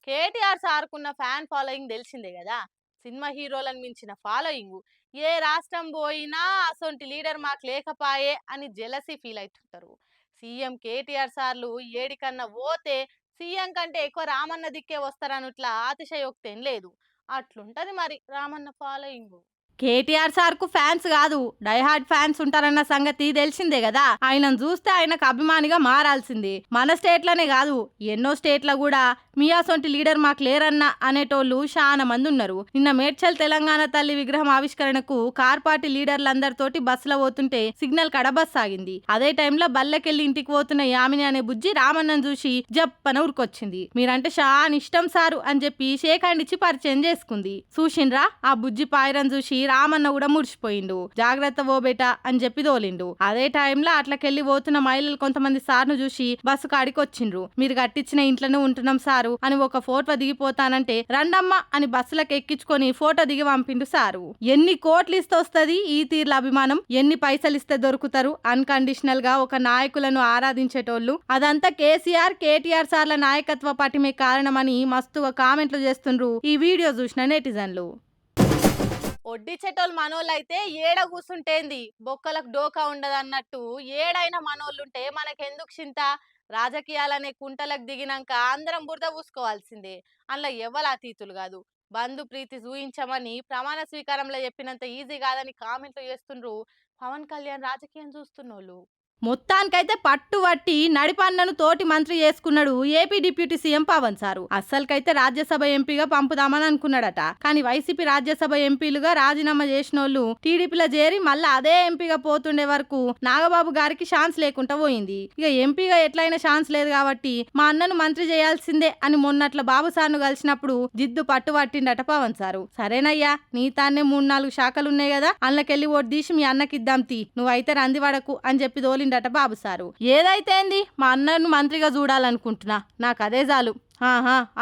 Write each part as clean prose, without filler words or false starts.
KTR సార్కున్న fan following తెలిసిందే కదా. Cinema హీరోలను మించిన ఫాలోయింగ్. ఏ రాష్ట్రం పోయినా అసొంటి లీడర్ మాకు లేకపాయే అని జెలసీ ఫీల్ అవుతుంటారు. సీఎం కేటీఆర్ సార్లు ఏడికన్నా పోతే సీఎం కంటే ఎక్కువ రామన్న దిక్కే వస్తారనుట్లా అతిశయోక్తి ఏం లేదు. అట్లుంటది మరి రామన్న ఫాలోయింగ్. కేటీఆర్ సార్ కు ఫ్యాన్స్ కాదు, డైహార్డ్ ఫ్యాన్స్ ఉంటారన్న సంగతి తెలిసిందే కదా. ఆయనను చూస్తే ఆయనకు అభిమానిగా మారాల్సిందే. మన స్టేట్లనే కాదు, ఎన్నో స్టేట్ల కూడా మియాసొంటి లీడర్ మాకు లేరన్న అనేటోళ్ళు చాలా మంది ఉన్నారు. నిన్న మేడ్చల్ తెలంగాణ తల్లి విగ్రహం ఆవిష్కరణకు కార్ పార్టీ లీడర్లందరితోటి బస్సులో పోతుంటే సిగ్నల్ కడ బస్ ఆగింది. అదే టైంలో బల్లెకెళ్ళి ఇంటికి పోతున్న యామిని అనే బుజ్జి రామన్నను చూసి జప్పన ఉరికొచ్చింది. మీరంటే చాలా ఇష్టం సారు అని చెప్పి షేక్ హ్యాండ్ ఇచ్చి పరిచయం చేసుకుంది. చూసిండ్రా, ఆ బుజ్జి పాయరని చూసి రామన్న కూడా ముడిచిపోయిండు. జాగ్రత్త ఓ బేటా అని చెప్పి తోలిండు. అదే టైంలో అట్లకెళ్ళి పోతున్న మహిళలు కొంతమంది సార్ను చూసి బస్సు కాడికి వచ్చిండ్రు. మీరు కట్టించిన ఇంట్లోనే ఉంటున్నాం సారు అని ఒక ఫోటో దిగిపోతానంటే రండమ్మ అని బస్సులకు ఎక్కించుకొని ఫోటో దిగి పంపిండు సారు. ఎన్ని కోట్లు ఇస్తే వస్తుంది ఈ తీర్ల అభిమానం, ఎన్ని పైసలు ఇస్తే దొరుకుతారు అన్కండిషనల్ గా ఒక నాయకులను ఆరాధించేటోళ్ళు. అదంతా కేసీఆర్ కేటీఆర్ సార్ల నాయకత్వ పటిమే కారణమని మస్తుగా కామెంట్లు చేస్తుండ్రు ఈ వీడియో చూసిన నెటిజన్లు. ఒడ్డిచెటోళ్ళు మనోళ్ళైతే ఏడ కూసుంటేంది, బొక్కలకు డోకా ఉండదన్నట్టు ఏడైనా మనోళ్ళుంటే మనకెందుకు చింత. రాజకీయాలనే కుంటలకు దిగినాక అందరం బురద పూసుకోవాల్సిందే. అందులో ఎవ్వరు అతీతులు కాదు. బంధు ప్రీతి చూయించమని ప్రమాణ స్వీకారంలో చెప్పినంత ఈజీ కాదని కామెంట్లు చేస్తుండ్రు పవన్ కళ్యాణ్ రాజకీయం చూస్తున్నోళ్ళు. మొత్తానికైతే పట్టుబట్టి నడిపన్నను తోటి మంత్రి చేసుకున్నాడు ఏపీ డిప్యూటీ సీఎం పవన్ సారు. అస్సలకైతే రాజ్యసభ ఎంపీగా పంపుదామని అనుకున్నాడట. కానీ వైసీపీ రాజ్యసభ ఎంపీలుగా రాజీనామా చేసినోళ్ళు టీడీపీలో చేరి మళ్ళీ అదే ఎంపీగా పోతుండే వరకు నాగబాబు గారికి ఛాన్స్ లేకుండా పోయింది. ఇక ఎంపీగా ఎట్లయినా ఛాన్స్ లేదు కాబట్టి మా అన్నను మంత్రి చేయాల్సిందే అని మొన్నట్ల బాబు సార్ను కలిసినప్పుడు జిద్దు పట్టుబట్టిండట పవన్ సారు. సరేనయ్యా, నీ తానే 3-4 శాఖలున్నాయి కదా, అందులోకెళ్ళి ఓటు తీసి మీ అన్నకిద్దాం తీ, నువ్వైతే రందివాడకు అని చెప్పి తోలి బాబు సారు. ఏదైతే మా అన్నను మంత్రిగా చూడాలనుకుంటున్నా, నాకు అదే చాలు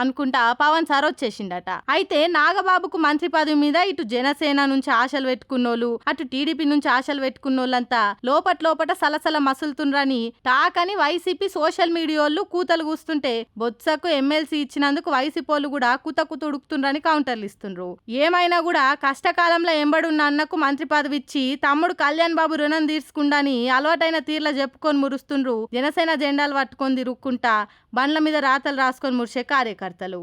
అనుకుంటా పవన్ సార్ వచ్చేసిండట. అయితే నాగబాబుకు మంత్రి పదవి మీద ఇటు జనసేన నుంచి ఆశలు పెట్టుకున్నోళ్ళు, అటు టీడీపీ నుంచి ఆశలు పెట్టుకున్నోళ్ళంతా లోపట సలసల మసులుతుండ్రని టాకని వైసీపీ సోషల్ మీడియాలు కూతలు కూస్తుంటే బొత్సకు ఎమ్మెల్సీ ఇచ్చినందుకు వైసీపోళ్ళు కూడా కుత ఉడుకుతుండ్రని కౌంటర్లు ఇస్తుండ్రు. ఏమైనా కూడా కష్టకాలంలో ఎంబడున్న అన్నకు మంత్రి పదవి ఇచ్చి తమ్ముడు కళ్యాణ్ బాబు రుణం తీర్చుకుండాని అలవాటైన తీర్ల చెప్పుకొని మురుస్తుండ్రు జనసేన జెండాలు పట్టుకొని తిరుక్కుంటా బండ్ల మీద రాతలు రాసుకొని మురిసే కార్యకర్తలు.